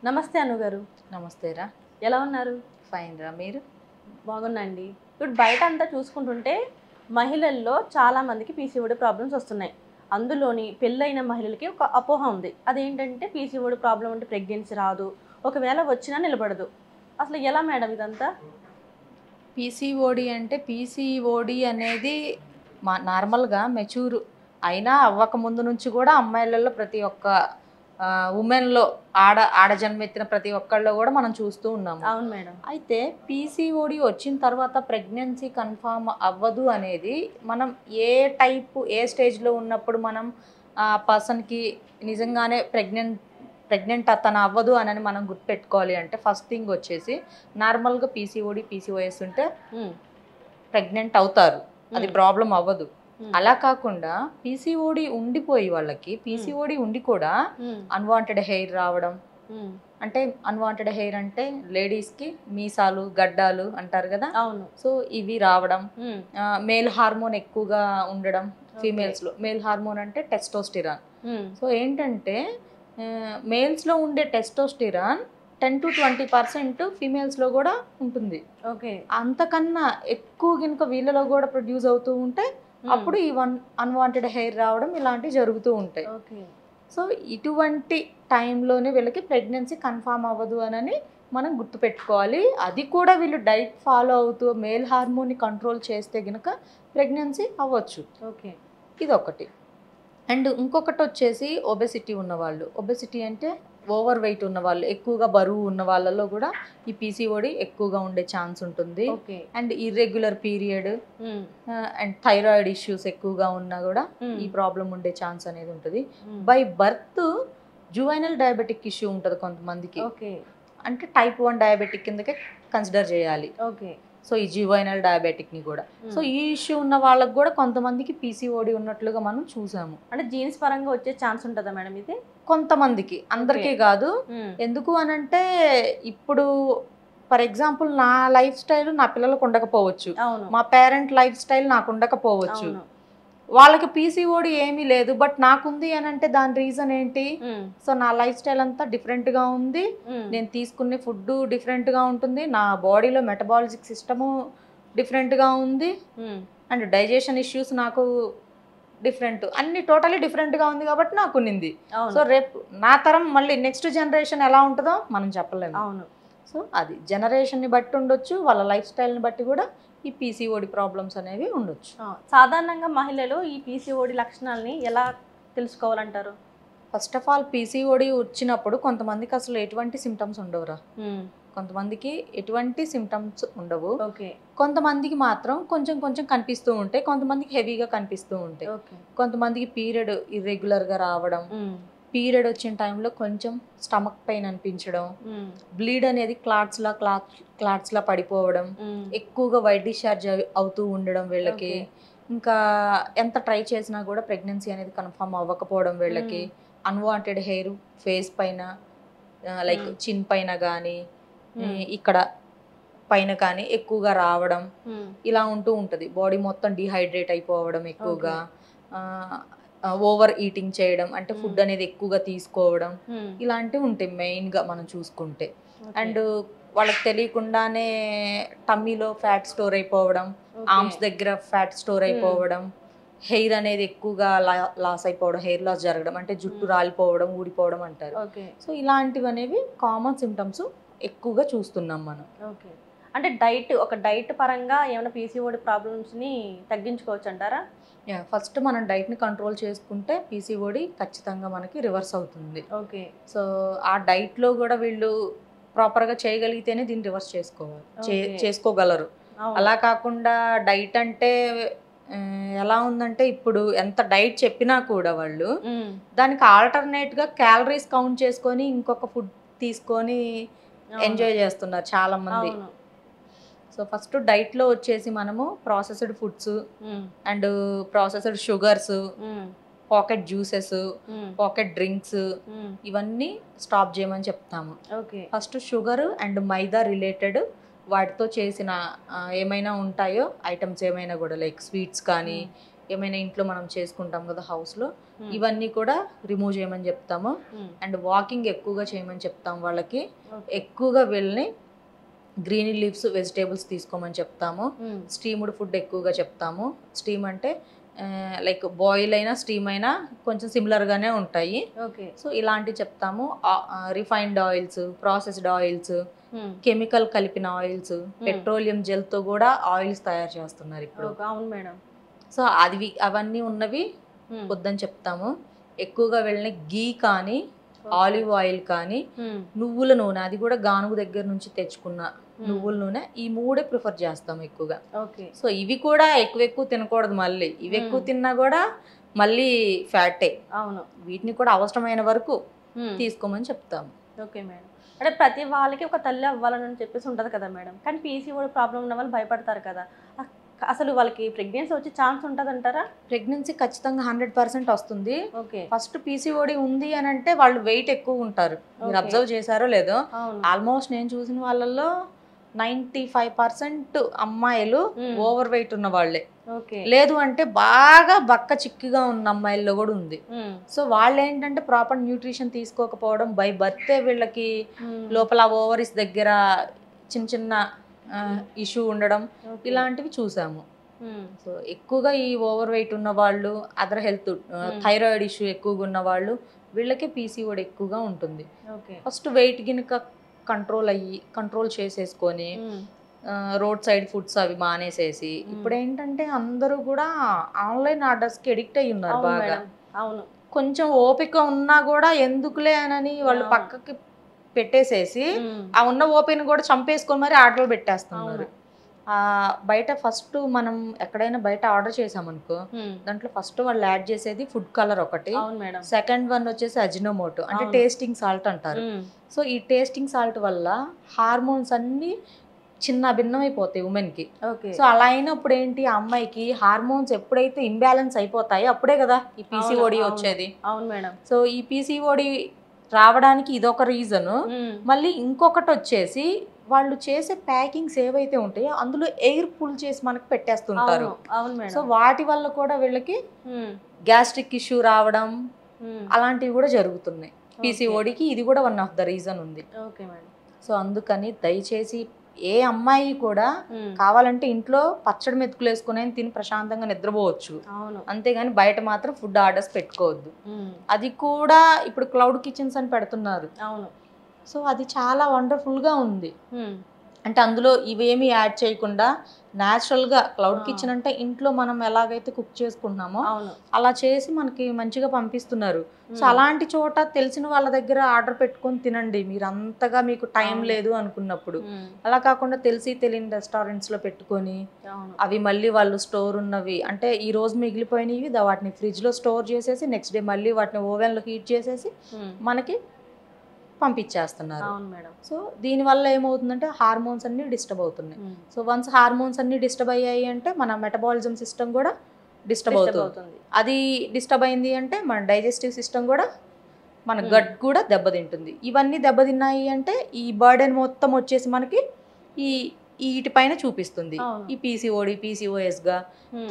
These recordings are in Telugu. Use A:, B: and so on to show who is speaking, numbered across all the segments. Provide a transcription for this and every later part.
A: నమస్తే అనుగారు.
B: నమస్తే రా.
A: ఎలా ఉన్నారు?
B: ఫైన్ రా, మీరు?
A: బాగున్నాండి. ఇప్పుడు బయట అంతా చూసుకుంటుంటే మహిళల్లో చాలా మందికి పీసీఓడి ప్రాబ్లమ్స్ వస్తున్నాయి. అందులోని పెళ్ళైన మహిళలకి ఒక అపోహ ఉంది. అదేంటంటే పీసీఓడి ప్రాబ్లం అంటే ప్రెగ్నెన్సీ రాదు. ఒకవేళ వచ్చినా నిలబడదు. అసలు ఎలా మేడం ఇదంతా?
B: పీసీఓడి అంటే పీసీఓడి అనేది నార్మల్గా మెచ్యూర్ అయినా అవ్వక ముందు నుంచి కూడా అమ్మాయిలలో ప్రతి ఒక్క ఉమెన్లో ఆడ జన్మెత్తిన ప్రతి ఒక్కళ్ళలో కూడా మనం చూస్తూ ఉన్నాము.
A: అవును మేడం.
B: అయితే పీసీఓడి వచ్చిన తర్వాత ప్రెగ్నెన్సీ కన్ఫామ్ అవ్వదు అనేది మనం ఏ స్టేజ్లో ఉన్నప్పుడు మనం ఆ పర్సన్కి నిజంగానే ప్రెగ్నెంట్ అతను అవ్వదు అని మనం గుర్తుపెట్టుకోవాలి అంటే ఫస్ట్ థింగ్ వచ్చేసి నార్మల్గా పీసీఓడి పీసీఓఎస్ ఉంటే ప్రెగ్నెంట్ అవుతారు, అది ప్రాబ్లం అవ్వదు. అలా కాకుండా పీసీఓడి ఉండిపోయి వాళ్ళకి పీసీఓడి ఉండి కూడా అన్వాంటెడ్ హెయిర్ రావడం, అంటే అన్వాంటెడ్ హెయిర్ అంటే లేడీస్కి మీసాలు గడ్డాలు అంటారు కదా,
A: అవును.
B: సో ఇవి రావడం, మేల్ హార్మోన్ ఎక్కువగా ఉండడం ఫీమేల్స్లో. మేల్ హార్మోన్ అంటే టెస్టోస్టిరాన్. సో ఏంటంటే మేల్స్లో ఉండే టెస్టోస్టిరాన్ 10 to 20% ఫీమేల్స్లో కూడా ఉంటుంది.
A: ఓకే.
B: అంతకన్నా ఎక్కువ కనుక వీళ్ళలో కూడా ప్రొడ్యూస్ అవుతూ ఉంటే అప్పుడు ఈ అన్వాంటెడ్ హెయిర్ రావడం ఇలాంటివి జరుగుతూ ఉంటాయి.
A: ఓకే.
B: సో ఇటువంటి టైంలోనే వీళ్ళకి ప్రెగ్నెన్సీ కన్ఫామ్ అవ్వదు అని మనం గుర్తుపెట్టుకోవాలి. అది కూడా వీళ్ళు డైట్ ఫాలో అవుతూ మేల్ హార్మోన్ని కంట్రోల్ చేస్తే కనుక ప్రెగ్నెన్సీ అవ్వచ్చు.
A: ఓకే.
B: ఇదొకటి. అండ్ ఇంకొకటి వచ్చేసి ఒబెసిటీ ఉన్నవాళ్ళు. ఒబెసిటీ అంటే ఓవర్ వెయిట్ ఉన్నవాళ్ళు, ఎక్కువగా బరువు ఉన్న వాళ్ళలో కూడా ఈ పీసీఓడి ఎక్కువగా ఉండే ఛాన్స్ ఉంటుంది. And irregular period and thyroid issues ఎక్కువగా ఉన్నా కూడా ఈ ప్రాబ్లం ఉండే ఛాన్స్ అనేది ఉంటుంది. By birth juvenile diabetic issue ఉంటుంది కొంతమందికి, అంటే టైప్ 1 డయాబెటిక్ కిందకే కన్సిడర్ చేయాలి. సో ఈ జువైనల్ డయాబెటిక్ని కూడా. సో ఈ ఇష్యూ ఉన్న వాళ్ళకి కూడా కొంతమందికి పీసీఓడి ఉన్నట్లుగా మనం చూసాము.
A: అంటే జీన్స్ పరంగా వచ్చే ఛాన్స్ ఉంటుందా మేడం ఇది?
B: కొంతమందికి, అందరికీ కాదు. ఎందుకు అనంటే ఇప్పుడు ఫర్ ఎగ్జాంపుల్ నా లైఫ్ స్టైల్ నా పిల్లలకు ఉండకపోవచ్చు, మా పేరెంట్ లైఫ్ స్టైల్ నాకు ఉండకపోవచ్చు. వాళ్ళకి పీసీఓడి ఏమీ లేదు బట్ నాకుంది అని అంటే దాని రీజన్ ఏంటి? సో నా లైఫ్ స్టైల్ అంతా డిఫరెంట్గా ఉంది, నేను తీసుకునే ఫుడ్ డిఫరెంట్గా ఉంటుంది, నా బాడీలో మెటబాలిజిక్ సిస్టము డిఫరెంట్గా ఉంది, అండ్ డైజెషన్ ఇష్యూస్ నాకు డిఫరెంట్, అన్ని టోటలీ డిఫరెంట్గా ఉంది కాబట్టి నాకు ఉన్నింది. సో రేపు నా తరం మళ్ళీ నెక్స్ట్ జనరేషన్ ఎలా ఉంటుందో మనం చెప్పలేము. సో అది జనరేషన్ని బట్టి ఉండొచ్చు, వాళ్ళ లైఫ్ స్టైల్ని బట్టి కూడా ఈ పీసీఓడి ప్రాబ్లమ్స్ అనేవి ఉండొచ్చు.
A: సాధారణంగా మహిళలు ఈ పీసీఓడి లక్షణాలని ఎలా తెలుసుకోవాలంటారు?
B: ఫస్ట్ ఆఫ్ ఆల్ పీసీఓడి వచ్చినప్పుడు కొంతమందికి అసలు ఎటువంటి సిమ్టమ్స్ ఉండవురా. కొంతమందికి ఎటువంటి సిమ్టమ్స్ ఉండవు, కొంతమందికి మాత్రం కొంచెం కొంచెం కనిపిస్తూ ఉంటాయి, కొంతమందికి హెవీగా కనిపిస్తూ ఉంటాయి. కొంతమందికి పీరియడ్ ఇర్రెగ్యులర్గా రావడం, పీరియడ్ వచ్చిన టైంలో కొంచెం స్టమక్ పెయిన్ అనిపించడం, బ్లీడ్ అనేది క్లాట్స్ లా పడిపోవడం, ఎక్కువగా వైట్ డిశ్చార్జ్ అవుతూ ఉండడం వీళ్ళకి, ఇంకా ఎంత ట్రై చేసినా కూడా ప్రెగ్నెన్సీ అనేది కన్ఫర్మ్ అవ్వకపోవడం వీళ్ళకి, అన్వాంటెడ్ హెయిర్ ఫేస్ పైన లైక్ చిన్ పైన కానీ ఇక్కడ పైన కానీ ఎక్కువగా రావడం, ఇలా ఉంటూ ఉంటుంది. బాడీ మొత్తం డిహైడ్రేట్ అయిపోవడం, ఎక్కువగా ఓవర్ ఈటింగ్ చేయడం, అంటే ఫుడ్ అనేది ఎక్కువగా తీసుకోవడం, ఇలాంటివి ఉంటాయి మెయిన్గా మనం చూసుకుంటే. అండ్ వాళ్ళకి తెలియకుండానే టమ్మీలో ఫ్యాట్ స్టోర్ అయిపోవడం, ఆర్మ్స్ దగ్గర ఫ్యాట్ స్టోర్ అయిపోవడం, హెయిర్ అనేది ఎక్కువగా లాస్ అయిపోవడం, హెయిర్ లాస్ జరగడం, అంటే జుట్టు రాలిపోవడం, ఊడిపోవడం అంటారు. సో ఇలాంటివి అనేవి కామన్ సిమ్టమ్స్ ఎక్కువగా చూస్తున్నాం మనం.
A: అంటే ఒక డైట్ పరంగా ఏమైనా పీసీఓడి ప్రాబ్లమ్స్ని తగ్గించుకోవచ్చు అంటారా?
B: ఫస్ట్ మనం డైట్ని కంట్రోల్ చేసుకుంటే పీసీఓడి ఖచ్చితంగా మనకి రివర్స్ అవుతుంది. సో ఆ డైట్లో కూడా వీళ్ళు ప్రాపర్గా చేయగలిగితేనే దీన్ని రివర్స్ చేసుకోగలరు. అలా కాకుండా డైట్ అంటే ఎలా ఉందంటే ఇప్పుడు ఎంత డైట్ చెప్పినా కూడా వాళ్ళు దానికి ఆల్టర్నేట్గా క్యాలరీస్ కౌంట్ చేసుకొని ఇంకొక ఫుడ్ తీసుకొని ఎంజాయ్ చేస్తున్నారు చాలా మంది. సో ఫస్ట్ డైట్లో వచ్చేసి మనము processed foods and processed sugars, pocket juices, pocket drinks ఇవన్నీ స్టాప్ చేయమని చెప్తాము. First sugar and maida related వాటితో చేసిన ఏమైనా ఉంటాయో ఐటమ్స్ ఏమైనా కూడా లైక్ స్వీట్స్ కానీ ఏమైనా ఇంట్లో మనం చేసుకుంటాం కదా హౌస్లో, ఇవన్నీ కూడా రిమూవ్ చేయమని చెప్తాము. అండ్ వాకింగ్ ఎక్కువగా చేయమని చెప్తాం వాళ్ళకి. ఎక్కువగా వీళ్ళని గ్రీన్ లీవ్స్ వెజిటేబుల్స్ తీసుకోమని చెప్తాము. స్టీమ్డ్ ఫుడ్ ఎక్కువగా చెప్తాము. స్టీమ్ అంటే లైక్ బాయిల్ అయినా స్టీమ్ అయినా కొంచెం సిమిలర్గానే ఉంటాయి. సో ఇలాంటివి చెప్తాము. Refined oils, processed oils, chemical కలిపిన ఆయిల్స్, పెట్రోలియం జెల్తో కూడా ఆయిల్స్ తయారు చేస్తున్నారు ఇప్పుడు.
A: అవును మేడం.
B: సో అవన్నీ ఉన్నవి వద్దని చెప్తాము. ఎక్కువగా వెళ్ళిన గీ కానీ ఆలివ్ ఆయిల్ కానీ నువ్వుల నూనె, అది కూడా గానుగు దగ్గర నుంచి తెచ్చుకున్న నువ్వుల నూనె, ఈ మూడే ప్రిఫర్ చేస్తాం ఎక్కువగా. సో ఇవి కూడా ఎక్కువ తినకూడదు. మళ్ళీ ఇవి ఎక్కువ తిన్నా కూడా మళ్ళీ ఫ్యాటే.
A: అవును, వీటిని
B: కూడా అవసరమైన వరకు తీసుకోమని చెప్తాము.
A: Okay madam. అంటే ప్రతి వాళ్ళకి ఒక తల్లి అవ్వాలని చెప్పేసి ఉంటుంది కదా మేడం, కానీ పీసీఓడి ప్రాబ్లం ఉన్న వాళ్ళు భయపడతారు కదా, అసలు వాళ్ళకి ప్రెగ్నెన్సీ వచ్చే ఛాన్స్ ఉంటుంది అంటారా?
B: ప్రెగ్నెన్సీ ఖచ్చితంగా 100% వస్తుంది. ఫస్ట్ పీసీఓడి ఉంది అని అంటే వాళ్ళు వెయిట్ ఎక్కువ ఉంటారు. మీరు అబ్జర్వ్ చేశారో లేదో, ఆల్మోస్ట్ నేను చూసిన వాళ్ళల్లో 95% అమ్మాయిలు ఓవర్ వెయిట్ ఉన్న వాళ్ళే. లేదు అంటే బాగా బక్క చిక్కిగా ఉన్న అమ్మాయిల్లో కూడా ఉంది. సో వాళ్ళు ఏంటంటే ప్రాపర్ న్యూట్రిషన్ తీసుకోకపోవడం, బై బర్తే వీళ్ళకి లోపల ఓవరీస్ దగ్గర చిన్న చిన్న ఇష్యూ ఉండడం, ఇలాంటివి చూసాము. సో ఎక్కువగా ఈ ఓవర్ వెయిట్ ఉన్న వాళ్ళు, అదర్ హెల్త్ థైరాయిడ్ ఇష్యూ ఎక్కువగా ఉన్న వాళ్ళు, వీళ్ళకి పీసీఓడి ఎక్కువగా ఉంటుంది. ఫస్ట్ వెయిట్ గినక కంట్రోల్ చేసేసుకొని రోడ్ సైడ్ ఫుడ్స్ అవి మానేసేసి, ఇప్పుడు ఏంటంటే అందరూ కూడా ఆన్లైన్ ఆర్డర్స్కి ఎడిక్ట్ అయ్యి ఉన్నారు బాగా.
A: అవును,
B: కొంచెం ఓపిక ఉన్నా కూడా ఎందుకులే అని వాళ్ళు పక్కకి పెట్టేసేసి ఆ ఉన్న ఓపెన్ కూడా చంపేసుకొని మరి ఆర్డర్లు పెట్టేస్తున్నారు. బయట ఫస్ట్ మనం ఎక్కడైనా బయట ఆర్డర్ చేసామనుకో, దాంట్లో ఫస్ట్ వాళ్ళు యాడ్ చేసేది ఫుడ్ కలర్ ఒకటి, సెకండ్ వన్ వచ్చేసి అజినోమోటో అంటే టేస్టింగ్ సాల్ట్ అంటారు. సో ఈ టేస్టింగ్ సాల్ట్ వల్ల హార్మోన్స్ అన్ని చిన్న భిన్నమైపోతాయి ఉమెన్కి. సో అలా అయినప్పుడు ఏంటి, ఆ అమ్మాయికి హార్మోన్స్ ఎప్పుడైతే ఇంబ్యాలెన్స్ అయిపోతాయో అప్పుడే కదా ఈ పీసీఓడి వచ్చేది.
A: అవును మేడం.
B: సో ఈ పీసీఓడి రావడానికి ఇదొక రీజను. మళ్ళీ ఇంకొకటి వచ్చేసి వాళ్ళు చేసే ప్యాకింగ్స్ ఏవైతే ఉంటాయో అందులో ఎయిర్ పుల్ చేసి మనకు పెట్టేస్తుంటారు. సో వాటి వల్ల కూడా వీళ్ళకి గ్యాస్ట్రిక్ ఇష్యూ రావడం అలాంటివి కూడా జరుగుతున్నాయి. పీసీఓడికి ఇది కూడా వన్ ఆఫ్ ద రీజన్ ఉంది. సో అందుకని దయచేసి ఏ అమ్మాయి కూడా కావాలంటే ఇంట్లో పచ్చడి మెతుకులు వేసుకుని తిని ప్రశాంతంగా నిద్రపోవచ్చు, అంతేగాని బయట మాత్రం ఫుడ్ ఆర్డర్స్ పెట్టుకోవద్దు. అది కూడా ఇప్పుడు క్లౌడ్ కిచెన్స్ అని పెడుతున్నారు. సో అది చాలా వండర్ఫుల్గా ఉంది. అంటే అందులో ఇవేమి యాడ్ చేయకుండా న్యాచురల్గా క్లౌడ్ కిచెన్ అంటే ఇంట్లో మనం ఎలాగైతే కుక్ చేసుకుంటున్నామో అలా చేసి మనకి మంచిగా పంపిస్తున్నారు. సో అలాంటి చోట తెలిసిన వాళ్ళ దగ్గర ఆర్డర్ పెట్టుకొని తినండి మీరు, అంతగా మీకు టైం లేదు అనుకున్నప్పుడు. అలా కాకుండా తెలియని రెస్టారెంట్స్లో పెట్టుకొని అవి మళ్ళీ వాళ్ళు స్టోర్ ఉన్నవి అంటే ఈ రోజు మిగిలిపోయినవి వాటిని ఫ్రిడ్జ్లో స్టోర్ చేసేసి నెక్స్ట్ డే మళ్ళీ వాటిని ఓవెన్లో హీట్ చేసేసి మనకి పంపించేస్తున్నారు. సో దీనివల్ల ఏమవుతుందంటే హార్మోన్స్ అన్ని డిస్టర్బ్ అవుతున్నాయి. సో వన్స్ హార్మోన్స్ అన్ని డిస్టర్బ్ అయ్యాయి అంటే మన మెటబాలిజం సిస్టమ్ కూడా డిస్టర్బ్ అవుతుంది. అది డిస్టర్బ్ అయింది అంటే మన డైజెస్టివ్ సిస్టమ్ కూడా, మన గట్ కూడా దెబ్బతింటుంది. ఇవన్నీ దెబ్బతిన్నాయి అంటే ఈ బర్డెన్ మొత్తం వచ్చేసి మనకి వీటిపైన చూపిస్తుంది. ఈ పీసీఓడి, పీసీఓఎస్గా,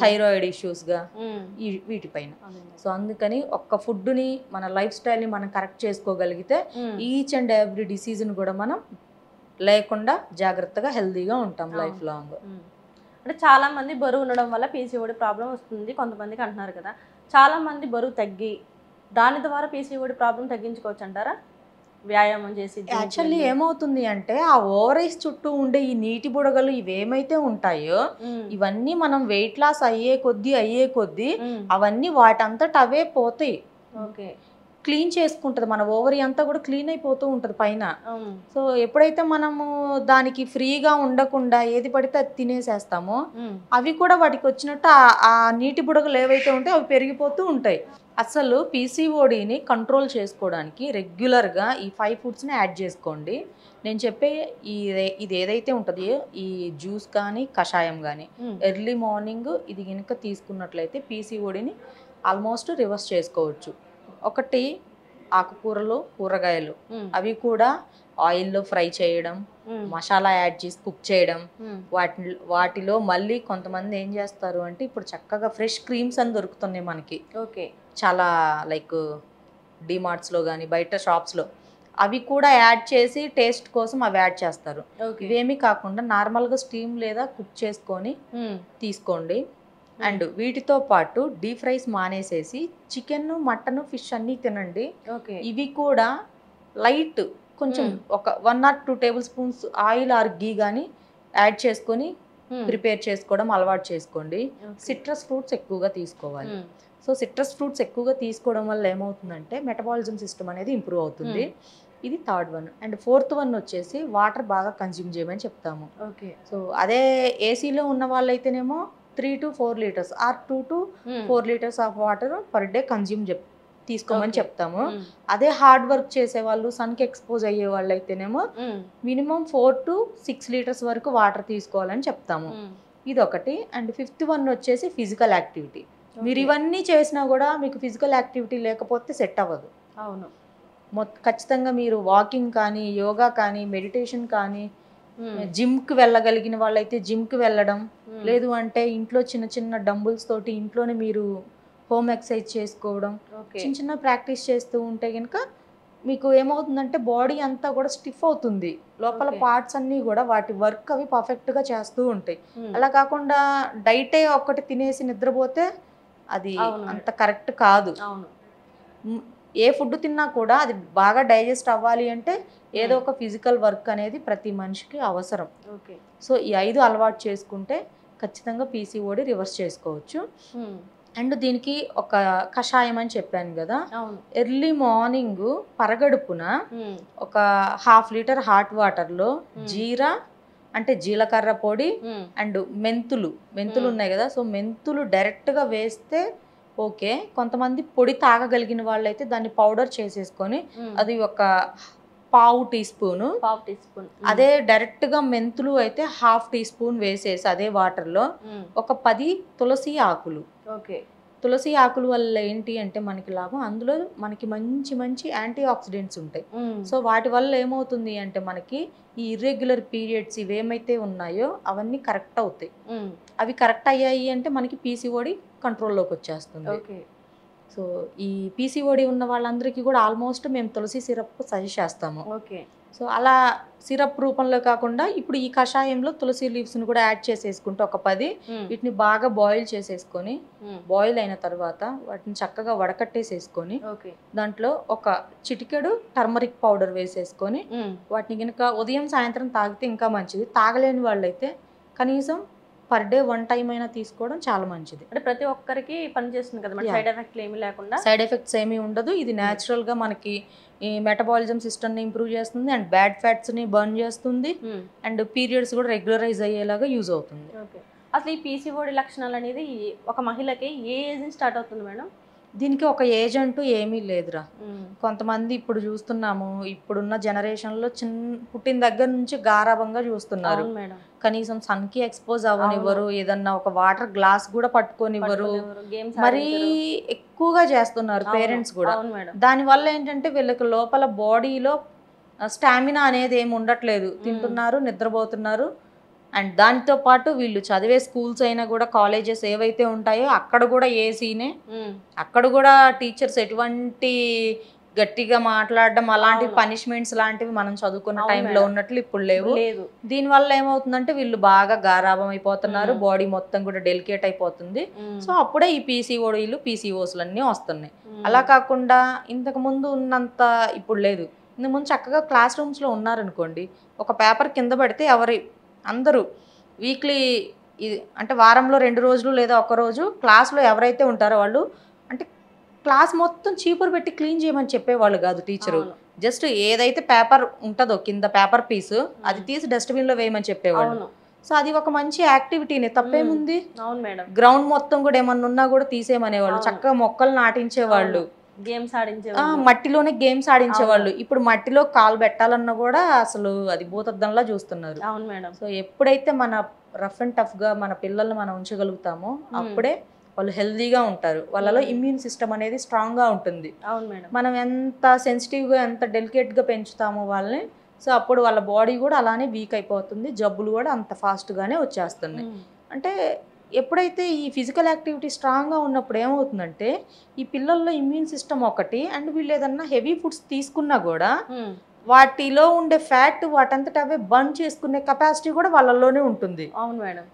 B: థైరాయిడ్ ఇష్యూస్గా వీటిపైన. సో అందుకని ఒక్క ఫుడ్ని మన లైఫ్ స్టైల్ని మనం కరెక్ట్ చేసుకోగలిగితే ఈచ్ అండ్ ఎవ్రీ డిసీజ్ని కూడా మనం లేకుండా జాగ్రత్తగా హెల్తీగా ఉంటాం లైఫ్ లాంగ్.
A: అంటే చాలా మంది బరువు ఉండడం వల్ల పీసీఓడి ప్రాబ్లం వస్తుంది కొంతమందికి అంటున్నారు కదా, చాలా మంది బరువు తగ్గి దాని ద్వారా పీసీఓడి ప్రాబ్లం తగ్గించుకోవచ్చు అంటారా? వ్యాయామం చేసి
B: యాక్చువల్లీ ఏమవుతుంది అంటే ఆ ఓవరైస్ చుట్టూ ఉండే ఈ నీటి బుడగలు ఇవేమైతే ఉంటాయో ఇవన్నీ మనం వెయిట్ లాస్ అయ్యే కొద్దీ అవన్నీ వాటంతట అవే పోతాయి. క్లీన్ చేసుకుంటది, మన ఓవరీ అంతా కూడా క్లీన్ అయిపోతూ ఉంటది పైన. సో ఎప్పుడైతే మనము దానికి ఫ్రీగా ఉండకుండా ఏది పడితే అది తినేసేస్తామో అవి కూడా వాటికి వచ్చినట్టు ఆ నీటి బుడగలు ఏవైతే ఉంటాయో అవి పెరిగిపోతూ ఉంటాయి. అసలు పీసీఓడిని కంట్రోల్ చేసుకోవడానికి రెగ్యులర్గా ఈ 5 ఫుడ్స్ని యాడ్ చేసుకోండి. నేను చెప్పే ఇది ఏదైతే ఉంటుందో ఈ జ్యూస్ కానీ కషాయం కానీ ఎర్లీ మార్నింగ్ ఇది కనుక తీసుకున్నట్లయితే పీసీఓడిని ఆల్మోస్ట్ రివర్స్ చేసుకోవచ్చు. ఒకటి ఆకుకూరలు, కూరగాయలు అవి కూడా ఆయిల్లో ఫ్రై చేయడం, మసాలా యాడ్ చేసి కుక్ చేయడం. వాటిలో మళ్ళీ కొంతమంది ఏం చేస్తారు అంటే ఇప్పుడు చక్కగా ఫ్రెష్ క్రీమ్స్ అని దొరుకుతున్నాయి మనకి.
A: ఓకే.
B: చాలా లైక్ డిమార్ట్స్లో కానీ బయట షాప్స్లో అవి కూడా యాడ్ చేసి టేస్ట్ కోసం అవి యాడ్ చేస్తారు. ఇవేమీ కాకుండా నార్మల్గా స్టీమ్ లేదా కుక్ చేసుకొని తీసుకోండి. అండ్ వీటితో పాటు డీప్ ఫ్రైస్ మానేసేసి చికెన్, మటన్, ఫిష్ అన్నీ తినండి. ఇవి కూడా లైట్ కొంచెం ఒక 1 or 2 tablespoons ఆయిల్ ఆర్ గీ కానీ యాడ్ చేసుకొని ప్రిపేర్ చేసుకోవడం అలవాటు చేసుకోండి. సిట్రస్ ఫ్రూట్స్ ఎక్కువగా తీసుకోవాలి. సో సిట్రస్ ఫ్రూట్స్ ఎక్కువగా తీసుకోవడం వల్ల ఏమవుతుందంటే మెటబాలిజం సిస్టమ్ అనేది ఇంప్రూవ్ అవుతుంది. ఇది third one. And fourth one వచ్చేసి వాటర్ బాగా కన్జ్యూమ్ చేయమని చెప్తాము. సో అదే ఏసీలో ఉన్న వాళ్ళైతేనేమో 3 to 4 liters or 2 to 4 liters of water per day consume తీసుకోమని చెప్తాము. అదే హార్డ్ వర్క్ చేసే వాళ్ళు, సన్కి ఎక్స్పోజ్ అయ్యే వాళ్ళు అయితేనేమో మినిమం 4 to 6 liters వరకు వాటర్ తీసుకోవాలని చెప్తాము. ఇది ఒకటి. అండ్ ఫిఫ్త్ వన్ వచ్చేసి ఫిజికల్ యాక్టివిటీ. మీరు ఇవన్నీ చేసినా కూడా మీకు ఫిజికల్ యాక్టివిటీ లేకపోతే సెట్ అవ్వదు.
A: అవును.
B: ఖచ్చితంగా మీరు వాకింగ్ కానీ, యోగా కానీ, మెడిటేషన్ కానీ, జిమ్కి వెళ్ళగలిగిన వాళ్ళైతే జిమ్కి వెళ్ళడం, లేదు అంటే ఇంట్లో చిన్న చిన్న డంబుల్స్ తోటి ఇంట్లోనే మీరు హోమ్ ఎక్సర్సైజ్ చేసుకోవడం, చిన్న చిన్న ప్రాక్టీస్ చేస్తూ ఉంటే కనుక మీకు ఏమవుతుందంటే బాడీ అంతా కూడా స్టిఫ్ అవుతుంది. లోపల పార్ట్స్ అన్నీ కూడా వాటి వర్క్ అవి పర్ఫెక్ట్గా చేస్తూ ఉంటాయి. అలా కాకుండా డైటే ఒక్కటి తినేసి నిద్రపోతే అది అంత కరెక్ట్ కాదు. ఏ ఫుడ్ తిన్నా కూడా అది బాగా డైజెస్ట్ అవ్వాలి అంటే ఏదో ఒక ఫిజికల్ వర్క్ అనేది ప్రతి మనిషికి అవసరం. సో ఈ 5 అలవాటు చేసుకుంటే ఖచ్చితంగా పీసీఓడి రివర్స్ చేసుకోవచ్చు. అండ్ దీనికి ఒక కషాయం అని చెప్పాను కదా, ఎర్లీ మార్నింగ్ పరగడుపున ఒక 1/2 లీటర్ హాట్ వాటర్లో జీరా అంటే జీలకర్ర పొడి అండ్ మెంతులు ఉన్నాయి కదా, సో మెంతులు డైరెక్ట్గా వేస్తే ఓకే. కొంతమంది పొడి తాగగలిగిన వాళ్ళు అయితే దాన్ని పౌడర్ చేసేసుకొని అది ఒక 1/2 టీ స్పూను, అదే డైరెక్ట్గా మెంతులు అయితే 1/2 టీ స్పూన్ వేసేసి అదే వాటర్లో ఒక 10 తులసి ఆకులు. తులసి ఆకుల వల్ల ఏంటి అంటే మనకి లాభం, అందులో మనకి మంచి మంచి యాంటీ ఆక్సిడెంట్స్ ఉంటాయి. సో వాటి వల్ల ఏమవుతుంది అంటే మనకి ఈ ఇర్రెగ్యులర్ పీరియడ్స్ ఇవేమైతే ఉన్నాయో అవన్నీ కరెక్ట్ అవుతాయి. అవి కరెక్ట్ అయ్యాయి అంటే మనకి పీసీఓడి కంట్రోల్లోకి వచ్చేస్తుంది. సో ఈ పీసీఓడి ఉన్న వాళ్ళందరికీ కూడా ఆల్మోస్ట్ మేము తులసి సిరప్ సజెస్ట్ చేస్తాము. సో అలా సిరప్ రూపంలో కాకుండా ఇప్పుడు ఈ కషాయంలో తులసి లీవ్స్ని కూడా యాడ్ చేసేసుకుంటే ఒక 10 వీటిని బాగా బాయిల్ చేసేసుకొని, బాయిల్ అయిన తర్వాత వాటిని చక్కగా వడకట్టేసేసుకొని దాంట్లో ఒక చిటికెడు టర్మరిక్ పౌడర్ వేసేసుకొని వాటిని కనుక ఉదయం సాయంత్రం తాగితే ఇంకా మంచిది. తాగలేని వాళ్ళైతే కనీసం పర్ డే 1 time అయినా తీసుకోవడం చాలా మంచిది.
A: అంటే ప్రతి ఒక్కరికి పనిచేస్తుంది కదా, సైడ్ ఎఫెక్ట్లు ఏమీ లేకుండా.
B: సైడ్ ఎఫెక్ట్స్ ఏమీ ఉండదు. ఇది న్యాచురల్గా మనకి ఈ మెటబాలిజం సిస్టమ్ని ఇంప్రూవ్ చేస్తుంది అండ్ బ్యాడ్ ఫ్యాట్స్ని బర్న్ చేస్తుంది అండ్ పీరియడ్స్ కూడా రెగ్యులరైజ్ అయ్యేలాగా యూజ్ అవుతుంది.
A: అసలు ఈ పీసీఓడి లక్షణాలు అనేది ఒక మహిళకి ఏ ఏజ్ నుంచి స్టార్ట్ అవుతుంది మేడం?
B: దీనికి ఒక ఏజ్ అంటూ ఏమీ లేదురా. కొంతమంది ఇప్పుడు చూస్తున్నాము, ఇప్పుడున్న జనరేషన్లో పుట్టిన దగ్గర నుంచి గారాబంగా చూస్తున్నారు. కనీసం సన్కి ఎక్స్పోజ్ అవ్వనివ్వరు, ఏదన్నా ఒక వాటర్ గ్లాస్ కూడా పట్టుకోనివ్వరు, మరీ ఎక్కువగా చేస్తున్నారు పేరెంట్స్ కూడా. దానివల్ల ఏంటంటే వీళ్ళకి లోపల బాడీలో స్టామినా అనేది ఏమి ఉండట్లేదు, తింటున్నారు, నిద్రపోతున్నారు. అండ్ దానితో పాటు వీళ్ళు చదివే స్కూల్స్ అయినా కూడా కాలేజెస్ ఏవైతే ఉంటాయో అక్కడ కూడా ఏసీనే, అక్కడ కూడా టీచర్స్ ఎటువంటి గట్టిగా మాట్లాడడం అలాంటి పనిష్మెంట్స్ లాంటివి మనం చదువుకున్న టైంలో ఉన్నట్లు ఇప్పుడు లేవు. దీనివల్ల ఏమవుతుందంటే వీళ్ళు బాగా గారాబం అయిపోతున్నారు, బాడీ మొత్తం కూడా డెలికేట్ అయిపోతుంది. సో అప్పుడే ఈ పీసీఓడీలు పీసీఓస్లు అన్నీ వస్తున్నాయి. అలా కాకుండా ఇంతకు ముందు ఉన్నంత ఇప్పుడు లేదు. ఇంతకుముందు చక్కగా క్లాస్ రూమ్స్లో ఉన్నారనుకోండి, ఒక పేపర్ కింద పడితే అందరూ వీక్లీ ఇది అంటే వారంలో 2 రోజులు లేదా 1 రోజు క్లాస్లో ఎవరైతే ఉంటారో వాళ్ళు అంటే క్లాస్ మొత్తం చీపురు పెట్టి క్లీన్ చేయమని చెప్పేవాళ్ళు కాదు టీచరు. జస్ట్ ఏదైతే పేపర్ ఉంటుందో కింద పేపర్ పీసు అది తీసి డస్ట్బిన్లో వేయమని చెప్పేవాళ్ళు. సో అది ఒక మంచి యాక్టివిటీనే, తప్పేముంది. గ్రౌండ్ మొత్తం కూడా ఏమన్నా ఉన్నా కూడా తీసేయమనేవాళ్ళు, చక్కగా మొక్కలు నాటించేవాళ్ళు,
A: గేమ్స్ ఆడించే
B: మట్టిలోనే గేమ్స్ ఆడించేవాళ్ళు. ఇప్పుడు మట్టిలో కాలు పెట్టాలన్నా కూడా అసలు అది భూతద్దంలా చూస్తున్నారు. సో ఎప్పుడైతే మన రఫ్ అండ్ టఫ్ గా మన పిల్లల్ని మనం ఉంచగలుగుతామో అప్పుడే వాళ్ళు హెల్దీగా ఉంటారు, వాళ్ళలో ఇమ్యూన్ సిస్టమ్ అనేది స్ట్రాంగ్గా ఉంటుంది.
A: అవును మేడం.
B: మనం ఎంత సెన్సిటివ్గా ఎంత డెలికేట్గా పెంచుతామో వాళ్ళని, సో అప్పుడు వాళ్ళ బాడీ కూడా అలానే వీక్ అయిపోతుంది, జబ్బులు కూడా అంత ఫాస్ట్గానే వచ్చేస్తున్నాయి. అంటే ఎప్పుడైతే ఈ ఫిజికల్ యాక్టివిటీ స్ట్రాంగ్గా ఉన్నప్పుడు ఏమవుతుందంటే ఈ పిల్లల్లో ఇమ్యూన్ సిస్టమ్ ఒకటి, అండ్ వీళ్ళు ఏదన్నా హెవీ ఫుడ్స్ తీసుకున్నా కూడా వాటిలో ఉండే ఫ్యాట్ వాటంతట అవే బర్న్ చేసుకునే కెపాసిటీ కూడా వాళ్ళలోనే ఉంటుంది.
A: అవును మేడం.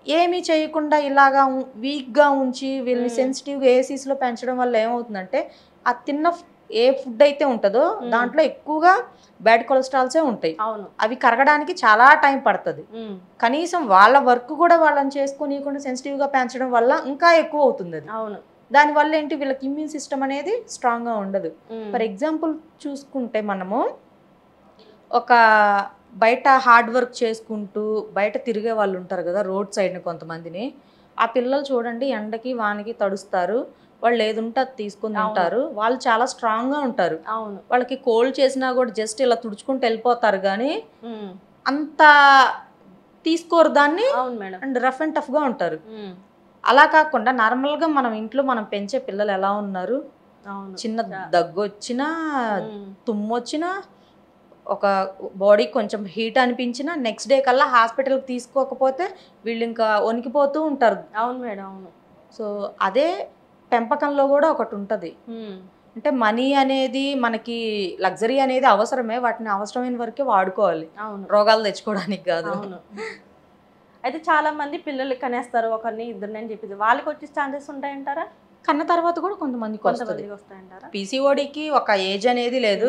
B: ఏమీ చేయకుండా ఇలాగా వీక్గా ఉంచి వీళ్ళని సెన్సిటివ్గా ఏసీస్లో పెంచడం వల్ల ఏమవుతుందంటే ఆ తిన్న ఏ ఫుడ్ అయితే ఉంటుందో దాంట్లో ఎక్కువగా బ్యాడ్ కొలెస్ట్రాల్సే ఉంటాయి. అవి కరగడానికి చాలా టైం పడుతుంది. కనీసం వాళ్ళ వర్క్ కూడా వాళ్ళని చేసుకోనీయకుండా సెన్సిటివ్గా పెంచడం వల్ల ఇంకా ఎక్కువ అవుతుంది అది. దానివల్ల ఏంటి, వీళ్ళకి ఇమ్యూన్ సిస్టమ్ అనేది స్ట్రాంగ్గా ఉండదు. ఫర్ ఎగ్జాంపుల్ చూసుకుంటే మనము ఒక బయట హార్డ్ వర్క్ చేసుకుంటూ బయట తిరిగే వాళ్ళు ఉంటారు కదా రోడ్ సైడ్ని కొంతమందిని, ఆ పిల్లలు చూడండి ఎండకి వానికి తడుస్తారు, వాళ్ళు ఏదుంటే అది తీసుకుని ఉంటారు, వాళ్ళు చాలా స్ట్రాంగ్గా ఉంటారు. వాళ్ళకి కోల్డ్ చేసినా కూడా జస్ట్ ఇలా తుడుచుకుంటూ వెళ్ళిపోతారు కానీ అంత తీసుకోరు దాన్ని, అండ్ రఫ్ అండ్ టఫ్గా ఉంటారు. అలా కాకుండా నార్మల్గా మనం ఇంట్లో మనం పెంచే పిల్లలు ఎలా ఉన్నారు, చిన్న దగ్గు వచ్చినా తుమ్ము వచ్చినా ఒక బాడీ కొంచెం హీట్ అనిపించినా నెక్స్ట్ డే కల్లా హాస్పిటల్కి తీసుకోకపోతే వీళ్ళు ఇంకా వణికిపోతూ ఉంటారు.
A: అవును మేడం. అవును.
B: సో అదే పెంపకంలో కూడా ఒకటి ఉంటుంది. అంటే మనీ అనేది మనకి లగ్జరీ అనేది అవసరమే, వాటిని అవసరమైన వరకే వాడుకోవాలి, రోగాలు తెచ్చుకోవడానికి కాదు.
A: అయితే చాలా మంది పిల్లలు కనేస్తారు, ఒకరిని ఇద్దరిని అని చెప్పి, వాళ్ళకి వచ్చే ఛాన్సెస్ ఉంటాయంటారా?
B: కన్న తర్వాత కూడా కొంతమందికి
A: వస్తాయంటారా?
B: పీసీఓడికి ఒక ఏజ్ అనేది లేదు.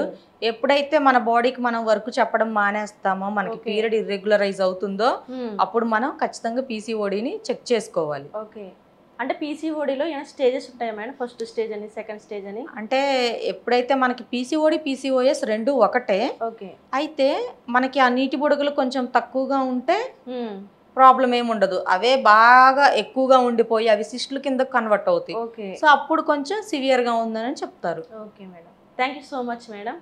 B: ఎప్పుడైతే మన బాడీకి మనం వర్క్ చెప్పడం మానేస్తామో, మనకి పీరియడ్ ఇర్రెగ్యులరైజ్ అవుతుందో అప్పుడు మనం ఖచ్చితంగా పీసీఓడిని చెక్ చేసుకోవాలి.
A: ఓకే. అంటే పీసీఓడిలో ఏమైనా స్టేజెస్ ఉంటాయా మేడం? ఫస్ట్ స్టేజ్ అని, సెకండ్ స్టేజ్ అని?
B: అంటే ఎప్పుడైతే మనకి పీసీఓడి పీసీఓఎస్ రెండు ఒకటే.
A: ఓకే. అయితే
B: మనకి ఆ నీటి బుడగలు కొంచెం తక్కువగా ఉంటే ప్రాబ్లం ఏమి ఉండదు, అవే బాగా ఎక్కువగా ఉండిపోయి అవి సిస్టుల కింద కన్వర్ట్ అవుతాయి. సో అప్పుడు కొంచెం సివియర్గా ఉందని చెప్తారు.
A: Okay madam, thank you so much madam.